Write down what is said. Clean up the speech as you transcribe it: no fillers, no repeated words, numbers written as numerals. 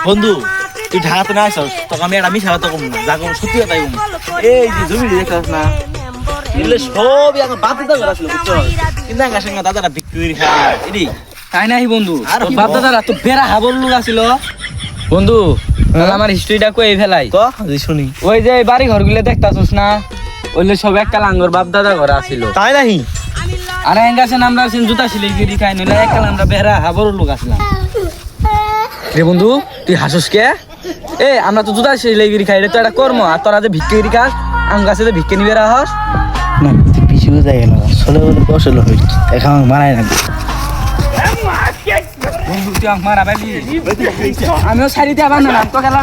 বন্ধু তুই ঢাকাতে না আসছ তোকে আমি একটা মিশা কথা কম না যা কম সত্যি কথাই কম এই যে জমি দেখছ না এগুলো সবই এখন বাদ দিতে করা ছিল বুঝছো কিন্তু আমার সঙ্গে দাদারা বিক্রি করে খায় এডি তাই নাই বন্ধু আর তোর কি বাপ বল? দাদারা তো বেড়া হাবর লোক আছিল বন্ধু তাহলে আমার হিস্ট্রিটা কই ফেলাই তো যে শুনি ওই যে এই বাড়ি ঘরগুলো দেখতাছস না ওইলে সব একটা লাঙ্গর বাপ দাদা ঘর আছিল তাই নাহি আর এঙ্গাছেন আমরা আছেন জুতা সিলাই গিরি খাই নইলে একটা আমরা বেড়া হাবর লোক আসলাম রে বন্ধু তুই হাসুস কে এ আমরা তো জুতা সিলাই গিরি খাই এটা তো একটা কর্ম আর তোরা যে ভিক্ষে গিরি খাস আম গাছে যে ভিক্ষে নিবে রাহস না পিছু যাই গেল চলে বলে বসল হই এখন মানায় না বন্ধু তুই আমাকে মারা পাইলি আমিও সারিতে আবার না তো খেলা